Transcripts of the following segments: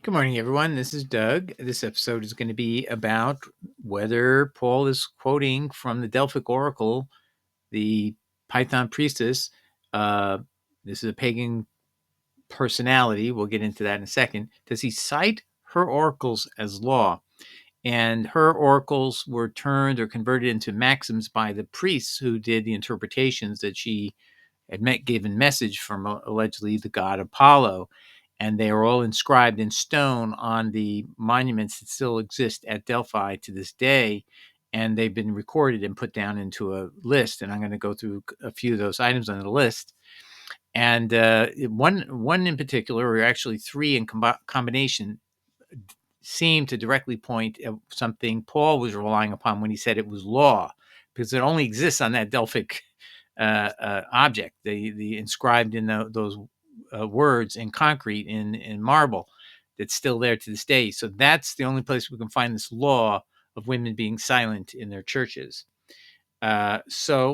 Good morning, everyone. This is Doug. This episode is going to be about whether Paul is quoting from the Delphic Oracle, the Python priestess. Uh, this is a pagan personality. We'll get into that in a second. Does he cite her oracles as law? And her oracles were turned or converted into maxims by the priests who did the interpretations that she had given message from allegedly the god Apollo, and they are all inscribed in stone on the monuments that still exist at Delphi to this day, and they've been recorded and put down into a list. And I'm going to go through a few of those items on the list. And one in particular, or actually three in combination, seem to directly point at something Paul was relying upon when he said it was law, because it only exists on that Delphic object, the inscribed in those words in concrete in marble that's still there to this day. So that's the only place we can find this law of women being silent in their churches. So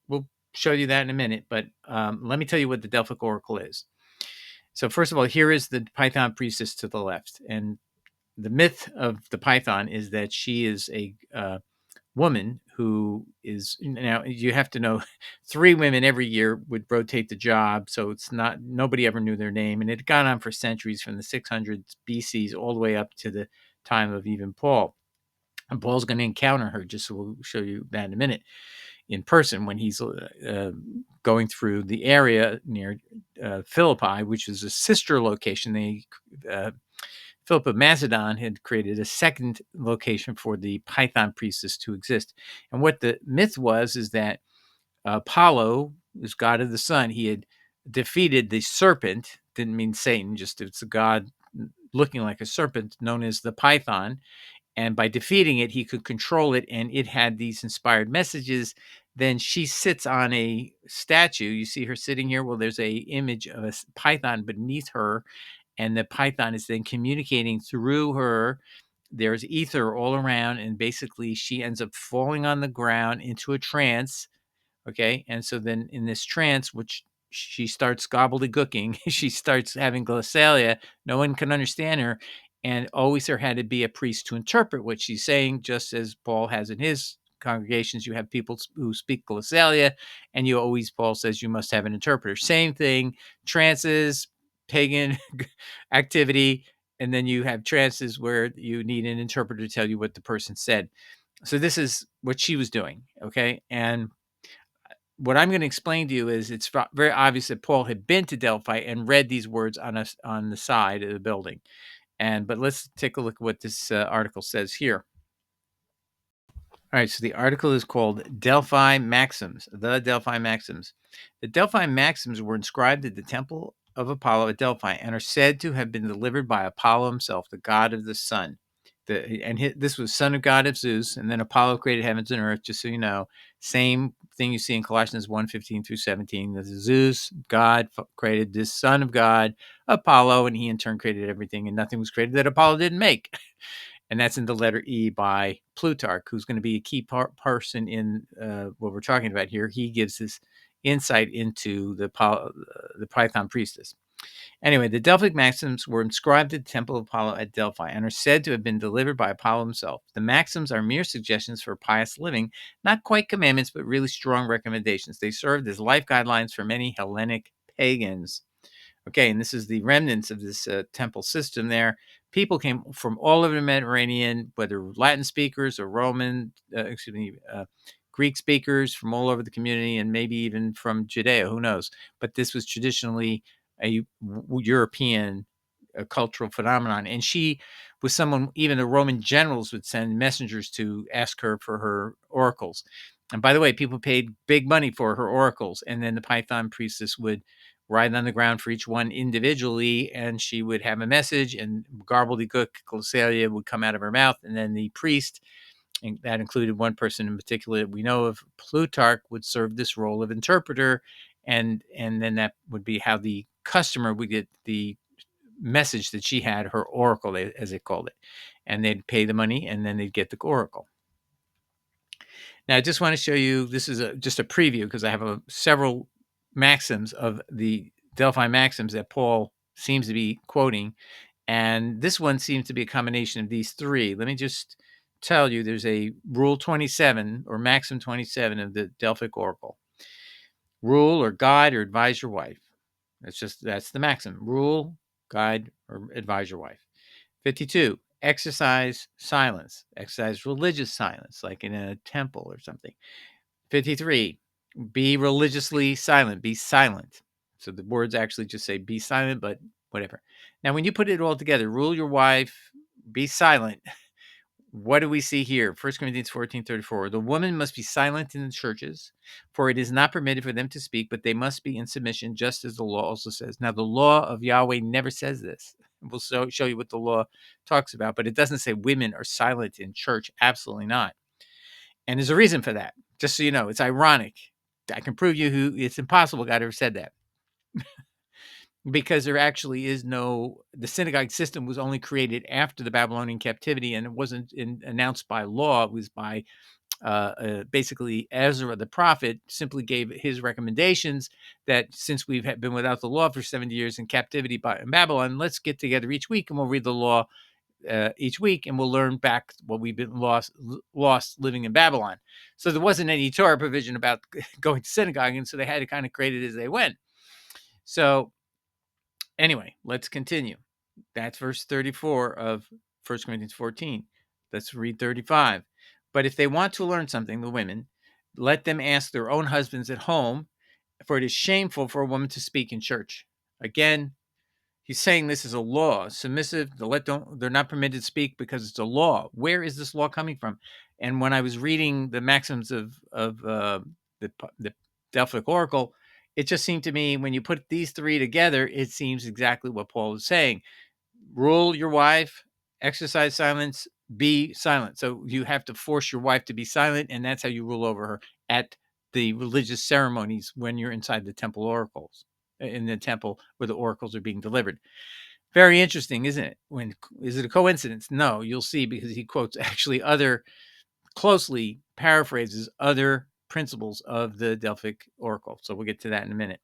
we'll show you that in a minute, but let me tell you what the Delphic Oracle is. So first of all, here is the Python priestess to the left, and the myth of the Python is that she is a woman who is, now you have to know, three women every year would rotate the job, so it's not, nobody ever knew their name, and it had gone on for centuries, from the 600s BCs all the way up to the time of even Paul. And Paul's going to encounter her, just so we'll show you that in a minute, in person when he's going through the area near Philippi, which is a sister location. Philip of Macedon had created a second location for the Python priestess to exist. And what the myth was is that Apollo is god of the sun. He had defeated the serpent, didn't mean Satan, just it's a god looking like a serpent known as the Python. And by defeating it, he could control it, and it had these inspired messages. Then she sits on a statue. You see her sitting here. Well, there's a image of a python beneath her, and the python is then communicating through her. There's ether all around, and basically she ends up falling on the ground into a trance. Okay, and so then in this trance, which she starts gobbledygooking, she starts having glossalia. No one can understand her, and always there had to be a priest to interpret what she's saying, just as Paul has in his congregations. You have people who speak glossalia, and you always, Paul says, you must have an interpreter. Same thing, trances, pagan activity, and then you have trances where you need an interpreter to tell you what the person said. So this is what she was doing, okay? And what I'm going to explain to you is it's very obvious that Paul had been to Delphi and read these words on the side of the building. But let's take a look at what this article says here. All right, so the article is called Delphi Maxims, the Delphi Maxims. The Delphi Maxims were inscribed at the temple of Apollo at Delphi and are said to have been delivered by Apollo himself, the god of the sun. This was son of god of Zeus, and then Apollo created heavens and earth, just so you know. Same thing you see in Colossians 1:15 through 17. The Zeus, God, created this son of God, Apollo, and he in turn created everything, and nothing was created that Apollo didn't make. And that's in the letter E by Plutarch, who's going to be a key person in what we're talking about here. He gives this insight into the Python priestess. Anyway, the Delphic maxims were inscribed at the Temple of Apollo at Delphi and are said to have been delivered by Apollo himself. The maxims are mere suggestions for pious living, not quite commandments, but really strong recommendations. They served as life guidelines for many Hellenic pagans. Okay, and this is the remnants of this temple system there. People came from all over the Mediterranean, whether Latin speakers or Greek speakers from all over the community, and maybe even from Judea, who knows? But this was traditionally a European cultural phenomenon. And she was someone, even the Roman generals would send messengers to ask her for her oracles. And by the way, people paid big money for her oracles. And then the Python priestess would ride on the ground for each one individually, and she would have a message, and gobbledygook, glossalia would come out of her mouth. And then the priest, and that included one person in particular that we know of, Plutarch, would serve this role of interpreter, and then that would be how the customer would get the message that she had, her oracle, as they called it. And they'd pay the money, and then they'd get the oracle. Now, I just want to show you, this is just a preview, because I have several maxims of the Delphi maxims that Paul seems to be quoting. And this one seems to be a combination of these three. Let me just tell you, there's a Rule 27 or Maxim 27 of the Delphic Oracle. Rule or guide or advise your wife. That's the maxim. Rule, guide, or advise your wife. 52, exercise silence. Exercise religious silence, like in a temple or something. 53, be religiously silent. Be silent. So the words actually just say be silent, but whatever. Now, when you put it all together, rule your wife, be silent. What do we see here? 1 Corinthians 14:34. The woman must be silent in the churches, for it is not permitted for them to speak, but they must be in submission, just as the law also says. Now, the law of Yahweh never says this. We'll show you what the law talks about, but it doesn't say women are silent in church. Absolutely not. And there's a reason for that. Just so you know, it's ironic. I can prove you who it's impossible God ever said that. Because there actually is the synagogue system was only created after the Babylonian captivity, and it wasn't announced by law. It was by basically Ezra the prophet simply gave his recommendations that since we've been without the law for 70 years in captivity in Babylon, let's get together each week and we'll read the law each week, and we'll learn back what we've been lost living in Babylon. So there wasn't any Torah provision about going to synagogue, and so they had to kind of create it as they went. So anyway, let's continue. That's verse 34 of 1 Corinthians 14. Let's read 35. But if they want to learn something, the women, let them ask their own husbands at home, for it is shameful for a woman to speak in church. Again, he's saying this is a law. Submissive, they're not permitted to speak because it's a law. Where is this law coming from? And when I was reading the maxims of the Delphic Oracle, it just seemed to me when you put these three together, it seems exactly what Paul is saying. Rule your wife, exercise silence, be silent. So you have to force your wife to be silent, and that's how you rule over her at the religious ceremonies when you're inside the temple oracles, in the temple where the oracles are being delivered. Very interesting, isn't it? Is it a coincidence? No, you'll see, because he quotes actually closely paraphrases other principles of the Delphic Oracle. So we'll get to that in a minute.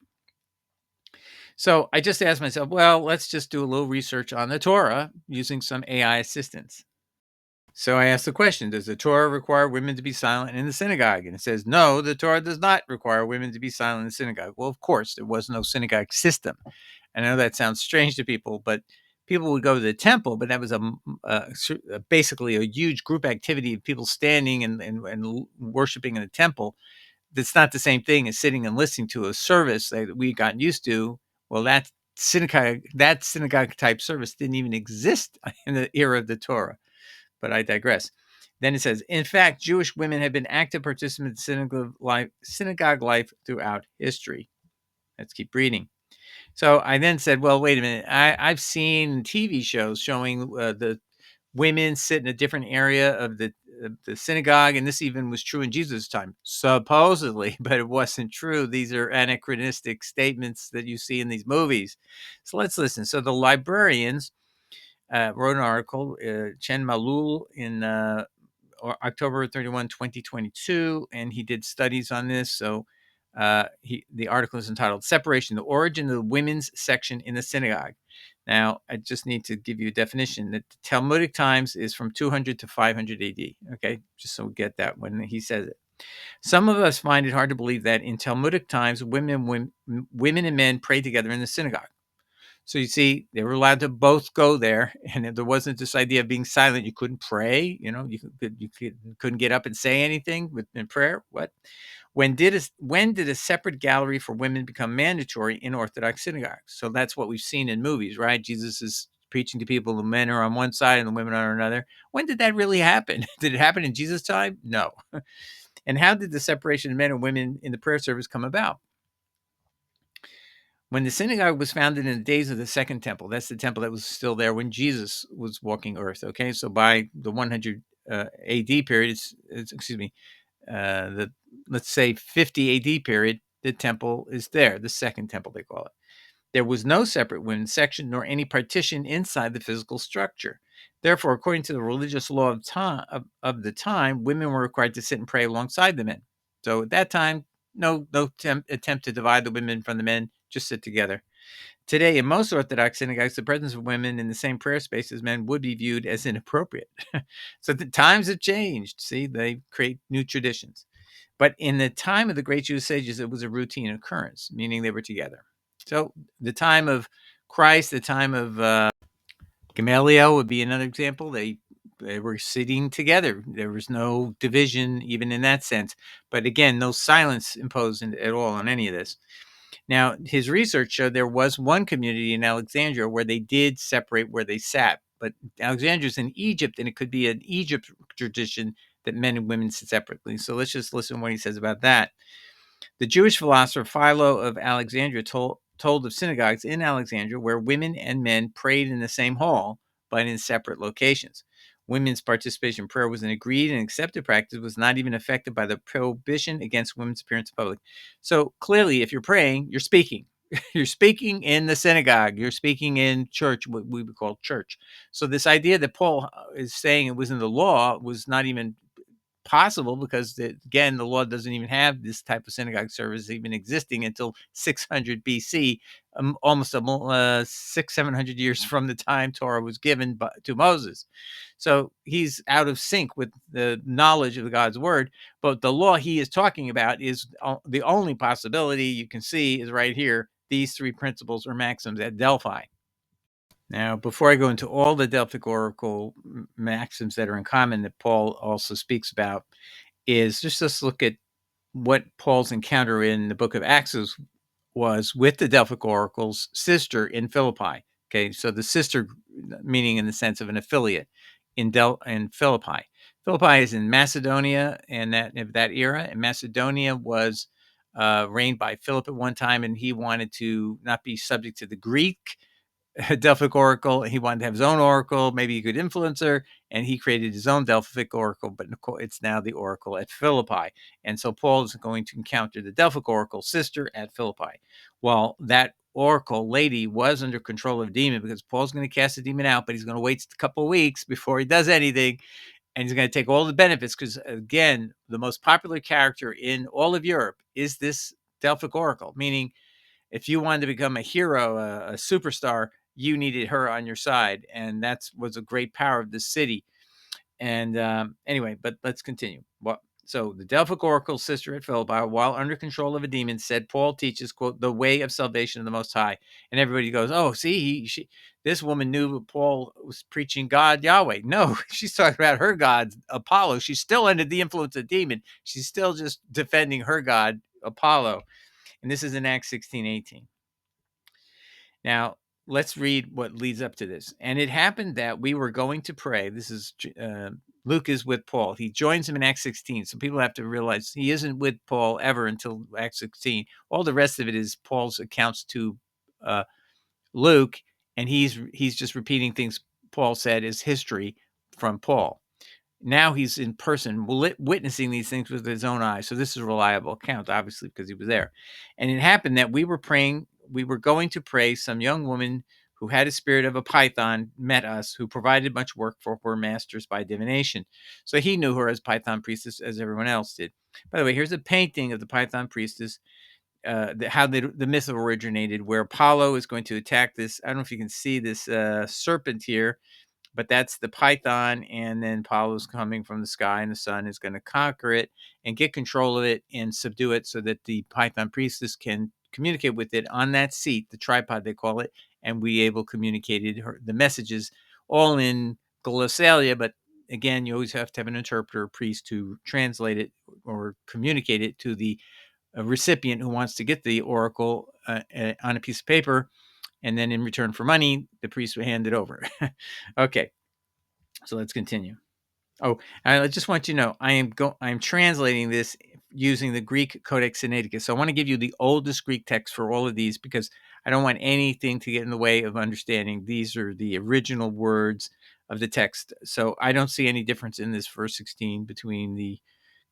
So I just asked myself, well, let's just do a little research on the Torah using some AI assistance. So I asked the question, does the Torah require women to be silent in the synagogue? And it says, no, the Torah does not require women to be silent in the synagogue. Well, of course, there was no synagogue system. I know that sounds strange to people, but people would go to the temple, but that was basically a huge group activity of people standing and worshiping in the temple. That's not the same thing as sitting and listening to a service that we gotten used to. Well, that synagogue type service didn't even exist in the era of the Torah. But I digress. Then it says, in fact, Jewish women have been active participants in synagogue life throughout history. Let's keep reading. So I then said, well, wait a minute. I've seen TV shows showing the women sit in a different area of the synagogue, and this even was true in Jesus' time, supposedly, but it wasn't true. These are anachronistic statements that you see in these movies. So let's listen. So the librarians wrote an article, Chen Malul, in October 31, 2022, and he did studies on this. So the article is entitled Separation, the Origin of the Women's Section in the Synagogue. Now, I just need to give you a definition that the Talmudic times is from 200 to 500 AD. Okay, just so we get that when he says it. Some of us find it hard to believe that in Talmudic times, women and men prayed together in the synagogue. So you see, they were allowed to both go there, and there wasn't this idea of being silent. You couldn't pray, you couldn't get up and say anything in prayer. What? When did a separate gallery for women become mandatory in Orthodox synagogues? So that's what we've seen in movies, right? Jesus is preaching to people. The men are on one side and the women are on another. When did that really happen? Did it happen in Jesus' time? No. And how did the separation of men and women in the prayer service come about? When the synagogue was founded in the days of the Second Temple, that's the temple that was still there when Jesus was walking earth. Okay, so by the 100 AD period, let's say 50 AD period, the temple is there, the Second Temple they call it. There was no separate women's section nor any partition inside the physical structure. Therefore, according to the religious law of the time, women were required to sit and pray alongside the men. So at that time, no attempt to divide the women from the men, just sit together. Today, in most Orthodox synagogues, the presence of women in the same prayer space as men would be viewed as inappropriate. So the times have changed. See, they create new traditions. But in the time of the great Jewish sages, it was a routine occurrence, meaning they were together. So the time of Christ, the time of Gamaliel would be another example. They were sitting together. There was no division, even in that sense. But again, no silence imposed at all on any of this. Now, his research showed there was one community in Alexandria where they did separate where they sat. But Alexandria's in Egypt, and it could be an Egypt tradition that men and women sit separately. So let's just listen to what he says about that. The Jewish philosopher Philo of Alexandria told of synagogues in Alexandria where women and men prayed in the same hall, but in separate locations. Women's participation in prayer was an agreed and accepted practice, was not even affected by the prohibition against women's appearance in public. So clearly, if you're praying, you're speaking. You're speaking in the synagogue. You're speaking in church, what we would call church. So this idea that Paul is saying it was in the law was not even possible, because again, the law doesn't even have this type of synagogue service even existing until 600 BC, almost 700 years from the time Torah was given to Moses. So he's out of sync with the knowledge of God's word. But the law he is talking about is the only possibility you can see is right here. These three principles or maxims at Delphi. Now, before I go into all the Delphic oracle maxims that are in common that Paul also speaks about, is just let's look at what Paul's encounter in the book of Acts was with the Delphic oracle's sister in Philippi. Okay, so the sister, meaning in the sense of an affiliate in Philippi. Philippi is in Macedonia and that era, and Macedonia was reigned by Philip at one time, and he wanted to not be subject to the Greek Delphic oracle. He wanted to have his own oracle. Maybe he could influence her, and he created his own Delphic oracle, but it's now the oracle at Philippi. And so Paul is going to encounter the Delphic oracle sister at Philippi. Well, that oracle lady was under control of a demon, because Paul's going to cast the demon out, but he's going to wait a couple of weeks before he does anything. And he's going to take all the benefits, because, again, the most popular character in all of Europe is this Delphic oracle, meaning if you wanted to become a hero, a superstar, you needed her on your side. And that was a great power of the city. And anyway, but let's continue. So the Delphic oracle sister at Philippi, while under control of a demon, said Paul teaches, quote, the way of salvation of the Most High. And everybody goes, oh, see, this woman knew Paul was preaching God, Yahweh. No, she's talking about her God, Apollo. She's still under the influence of demon. She's still just defending her God, Apollo. And this is in Acts 16:18. Now, let's read what leads up to this. And it happened that we were going to pray. This is Luke is with Paul. He joins him in Acts 16. So people have to realize he isn't with Paul ever until Acts 16. All the rest of it is Paul's accounts to Luke, and he's just repeating things Paul said as history from Paul. Now he's in person witnessing these things with his own eyes. So this is a reliable account, obviously, because he was there. And it happened that we were going to pray. Some young woman who had a spirit of a python met us, who provided much work for her masters by divination. So he knew her as Python priestess, as everyone else did. By the way, here's a painting of the Python priestess, how the myth originated, where Apollo is going to attack this. I don't know if you can see this serpent here, but that's the python, and then Apollo's coming from the sky, and the sun is going to conquer it and get control of it and subdue it, so that the Python priestess can communicate with it on that seat, the tripod they call it, and we able communicated the messages all in glossalia. But again, you always have to have an interpreter, priest, to translate it or communicate it to the recipient who wants to get the oracle on a piece of paper. And then in return for money, the priest would hand it over. Okay, so let's continue. Oh, I just want you to know, I am translating this using the Greek Codex Sinaiticus. So I want to give you the oldest Greek text for all of these, because I don't want anything to get in the way of understanding. These are the original words of the text. So I don't see any difference in this verse 16 between the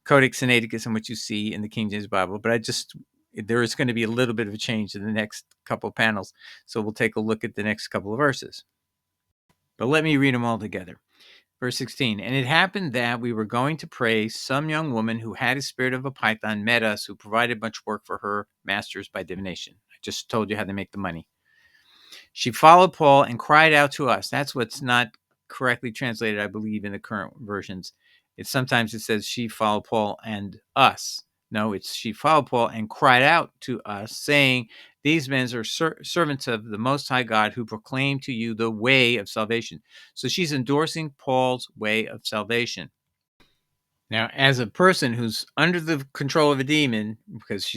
Codex Sinaiticus and what you see in the King James Bible. But there is going to be a little bit of a change in the next couple of panels. So we'll take a look at the next couple of verses. But let me read them all together. Verse 16, and it happened that we were going to pray. Some young woman who had a spirit of a python met us, who provided much work for her masters by divination. I just told you how they make the money. She followed Paul and cried out to us. That's what's not correctly translated, I believe, in the current versions. Sometimes it says she followed Paul and us. No, it's she followed Paul and cried out to us, saying, these men are servants of the Most High God who proclaim to you the way of salvation. So she's endorsing Paul's way of salvation. Now, as a person who's under the control of a demon, because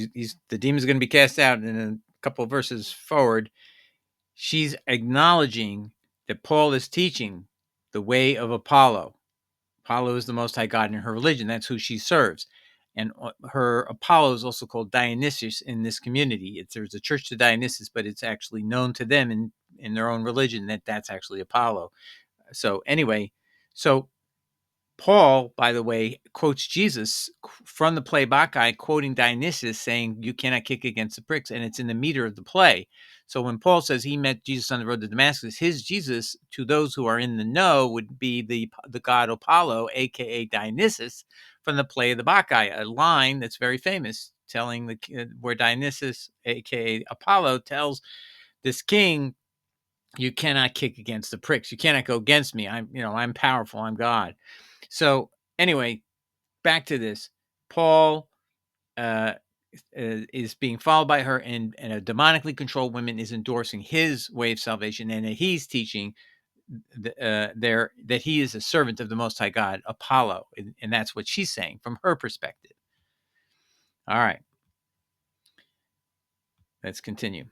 the demon's going to be cast out in a couple of verses forward, she's acknowledging that Paul is teaching the way of Apollo. Apollo is the Most High God in her religion. That's who she serves. And her Apollo is also called Dionysius in this community. There's a church to Dionysius, but it's actually known to them in their own religion that that's actually Apollo. So anyway, so Paul, by the way, quotes Jesus from the play Bacchae, quoting Dionysius, saying, you cannot kick against the pricks, and it's in the meter of the play. So when Paul says he met Jesus on the road to Damascus, his Jesus, to those who are in the know, would be the god Apollo, a.k.a. Dionysius, from the play of the Bacchae, a line that's very famous, telling where Dionysius, a.k.a. Apollo, tells this king, you cannot kick against the pricks. You cannot go against me. I'm powerful. I'm God. So anyway, back to this. Paul is being followed by her, and a demonically controlled woman is endorsing his way of salvation, and he's teaching that he is a servant of the Most High God, Apollo, and that's what she's saying from her perspective. All right, let's continue.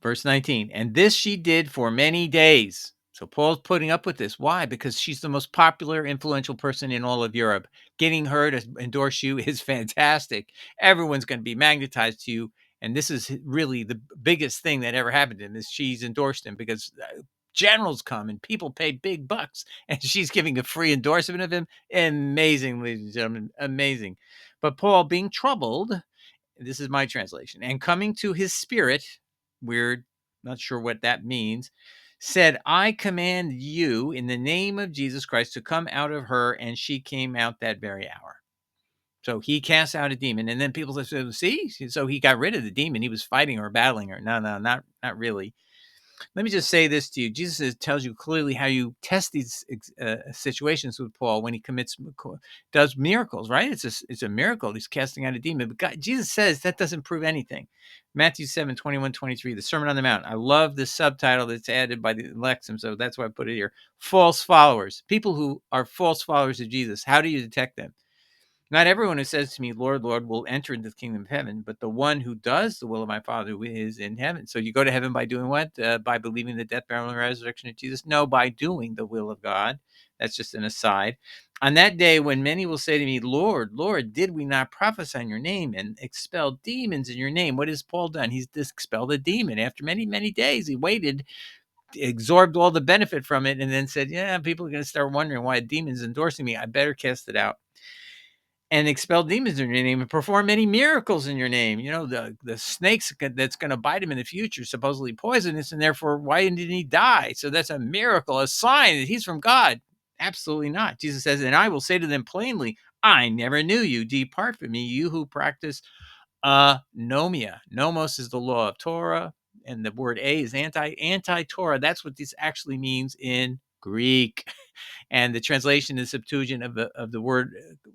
Verse 19, and this she did for many days. So Paul's putting up with this. Why? Because she's the most popular, influential person in all of Europe. Getting her to endorse you is fantastic. Everyone's going to be magnetized to you. And this is really the biggest thing that ever happened to him, is she's endorsed him, because generals come and people pay big bucks, and she's giving a free endorsement of him. Amazing, ladies and gentlemen, amazing. But Paul, being troubled, this is my translation, and coming to his spirit, weird, not sure what that means, said, I command you in the name of Jesus Christ to come out of her. And she came out that very hour. So he cast out a demon. And then people say, see, so he got rid of the demon. He was fighting her, battling her. No, not really. Let me just say this to you. Jesus tells you clearly how you test these situations with Paul when he does miracles, right? It's a miracle. He's casting out a demon. But God, Jesus says that doesn't prove anything. Matthew 7:21-23, the Sermon on the Mount. I love the subtitle that's added by the Lexham, so that's why I put it here. False followers. People who are false followers of Jesus. How do you detect them? Not everyone who says to me, Lord, Lord, will enter into the kingdom of heaven, but the one who does the will of my Father who is in heaven. So you go to heaven by doing what? By believing the death, burial, and resurrection of Jesus? No, by doing the will of God. That's just an aside. On that day, when many will say to me, Lord, Lord, did we not prophesy in your name and expel demons in your name? What has Paul done? He's expelled a demon. After many, many days, he waited, absorbed all the benefit from it, and then said, yeah, people are going to start wondering why a demon's endorsing me. I better cast it out. And expel demons in your name and perform many miracles in your name. The snakes that's going to bite him in the future, supposedly poisonous, and therefore, why didn't he die? So that's a miracle, a sign that he's from God. Absolutely not. Jesus says, and I will say to them plainly, I never knew you. Depart from me, you who practice anomia. Nomos is the law of Torah, and the word a is anti-Torah. That's what this actually means in Greek. And the translation in the Septuagint of the word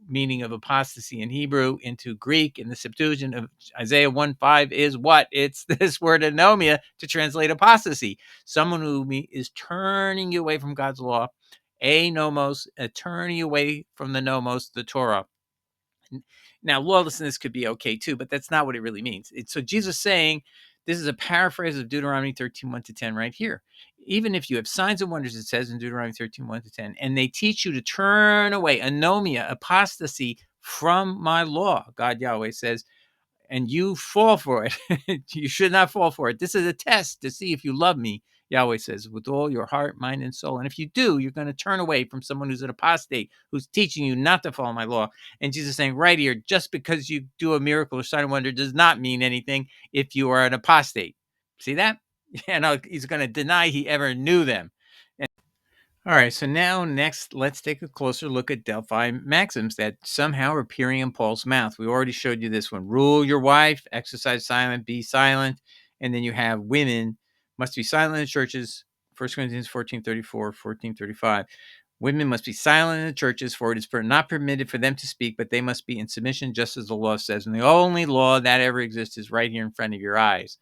meaning of apostasy in Hebrew into Greek in the Septuagint of Isaiah 1:5 is what? It's this word anomia to translate apostasy. Someone who is turning you away from God's law, nomos, turning you away from the nomos, the Torah. Now, lawlessness could be okay too, but that's not what it really means. So Jesus saying, this is a paraphrase of Deuteronomy 13:1-10 right here. Even if you have signs and wonders, it says in Deuteronomy 13:1-10, and they teach you to turn away, anomia, apostasy, from my law, God Yahweh says, and you fall for it. You should not fall for it. This is a test to see if you love me, Yahweh says, with all your heart, mind, and soul. And if you do, you're going to turn away from someone who's an apostate, who's teaching you not to follow my law. And Jesus is saying right here, just because you do a miracle or sign of wonder does not mean anything if you are an apostate. See that? He's going to deny he ever knew them. All right, so now next, let's take a closer look at Delphi maxims that somehow are appearing in Paul's mouth. We already showed you this one. Rule your wife, exercise silent, be silent. And then you have women, must be silent in churches. 1 Corinthians 14:34, 14:35. Women must be silent in the churches, for it is not permitted for them to speak, but they must be in submission, just as the law says. And the only law that ever exists is right here in front of your eyes.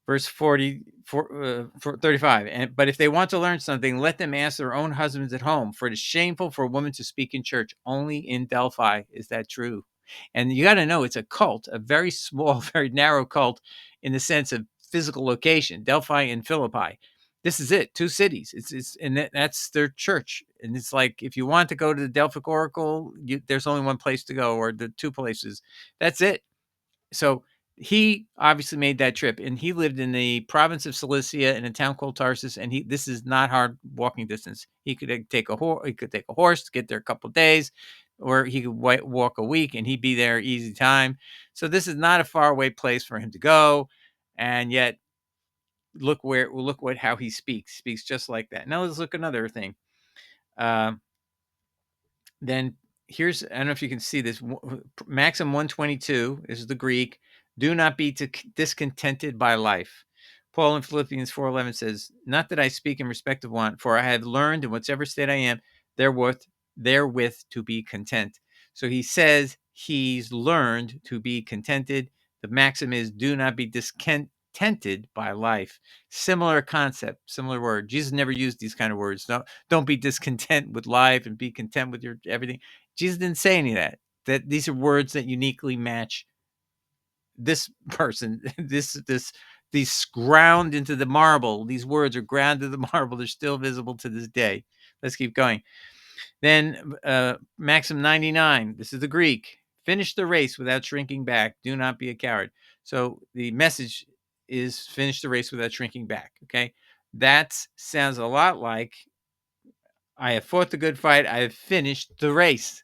Verse 35. But if they want to learn something, let them ask their own husbands at home, for it is shameful for a woman to speak in church. Only in Delphi is that true. And you got to know it's a cult, a very small, very narrow cult in the sense of physical location, Delphi and Philippi. This is it, two cities. That's their church. And it's like, if you want to go to the Delphic Oracle, there's only one place to go, or the two places. That's it. So he obviously made that trip, and he lived in the province of Cilicia in a town called Tarsus. And this is not hard walking distance. He could take a horse to get there a couple of days, or he could walk a week, and he'd be there easy time. So this is not a far away place for him to go, and yet look how he speaks just like that. Now let's look at another thing. Then here's, I don't know if you can see this, Maxim 122 is the Greek. Do not be discontented by life. Paul in Philippians 4:11 says, not that I speak in respect of want, for I have learned in whatever state I am, therewith to be content. So he says he's learned to be contented. The maxim is, do not be discontented by life. Similar concept, similar word. Jesus never used these kind of words. Don't be discontent with life and be content with your everything. Jesus didn't say any of that. That these are words that uniquely match this person. These ground into the marble. These words are ground into the marble. They're still visible to this day. Let's keep going. Then Maxim 99. This is the Greek. Finish the race without shrinking back. Do not be a coward. So the message is finish the race without shrinking back. Okay. That sounds a lot like, I have fought the good fight. I have finished the race.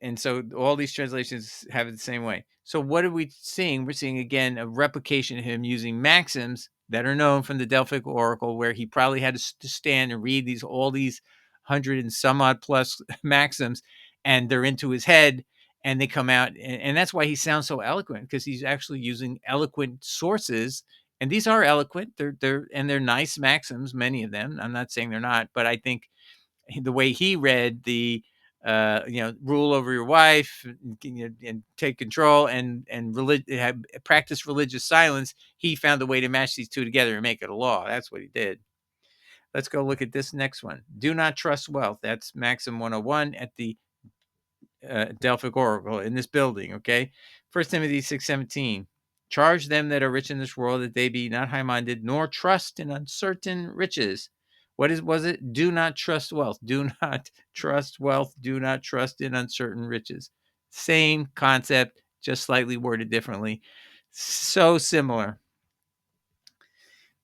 And so all these translations have it the same way. So what are we seeing? We're seeing, again, a replication of him using maxims that are known from the Delphic Oracle, where he probably had to stand and read all these 100 and some odd plus maxims, and they're into his head, and they come out. And that's why he sounds so eloquent, because he's actually using eloquent sources. And these are eloquent. They're nice maxims, many of them. I'm not saying they're not, but I think the way he read the rule over your wife, and take control, and practice religious silence, he found a way to match these two together and make it a law. That's what he did. Let's go look at this next one. Do not trust wealth. That's Maxim 101 at the Delphic Oracle in this building. Okay. 1 Timothy 6:17. Charge them that are rich in this world that they be not high-minded, nor trust in uncertain riches. Was it? Do not trust wealth. Do not trust wealth. Do not trust in uncertain riches. Same concept, just slightly worded differently. So similar.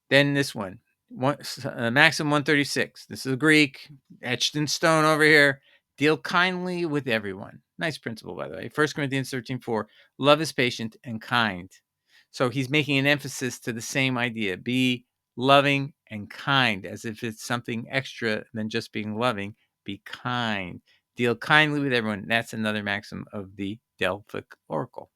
Then this one, Maxim 136. This is Greek, etched in stone over here. Deal kindly with everyone. Nice principle, by the way. 1 Corinthians 13:4. Love is patient and kind. So he's making an emphasis to the same idea. Be loving and kind, as if it's something extra than just being loving. Be kind. Deal kindly with everyone. That's another maxim of the Delphic Oracle.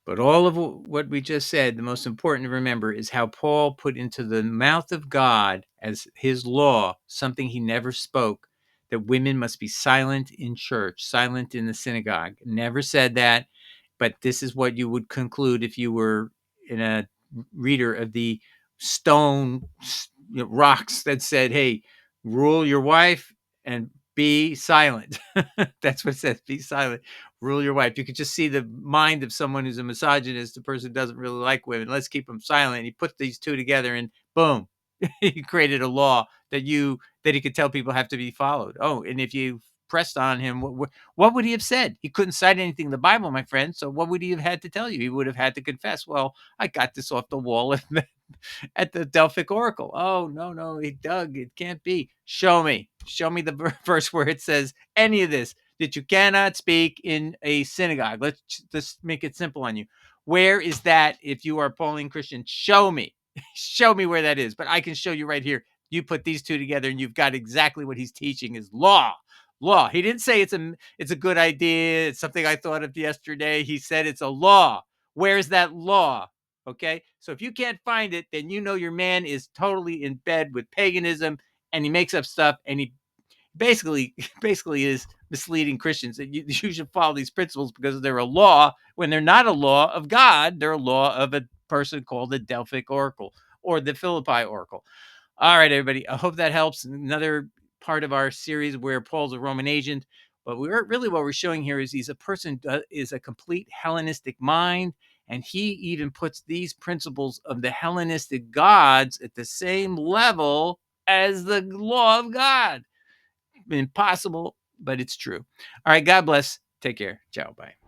But all of what we just said, the most important to remember is how Paul put into the mouth of God as his law something he never spoke, that women must be silent in church, silent in the synagogue. Never said that, but this is what you would conclude if you were in a reader of the stone rocks that said, hey, rule your wife and be silent. That's what it says. Be silent. Rule your wife. You could just see the mind of someone who's a misogynist, a person who doesn't really like women. Let's keep them silent. And he put these two together, and boom, he created a law that he could tell people have to be followed. Oh, and if you pressed on him, what would he have said? He couldn't cite anything in the Bible, my friend. So what would he have had to tell you? He would have had to confess, well, I got this off the wall at the Delphic Oracle. Oh, no, Doug, it can't be. Show me the verse where it says any of this, that you cannot speak in a synagogue. Let's just make it simple on you. Where is that? If you are a Pauline Christian, show me. Show me where that is. But I can show you right here. You put these two together and you've got exactly what he's teaching is law. He didn't say it's a good idea. It's something I thought of yesterday. He said it's a law. Where's that law? Okay. So if you can't find it, then you know your man is totally in bed with paganism and he makes up stuff and he basically basically is misleading Christians that you should follow these principles because they're a law when they're not a law of God. They're a law of a person called the Delphic Oracle or the Philippi Oracle. All right, everybody. I hope that helps. Another part of our series where Paul's a Roman agent, but we're really what we're showing here is he's a person is a complete Hellenistic mind, and he even puts these principles of the Hellenistic gods at the same level as the law of God. Impossible, but it's true. All right, God bless. Take care. Ciao. Bye.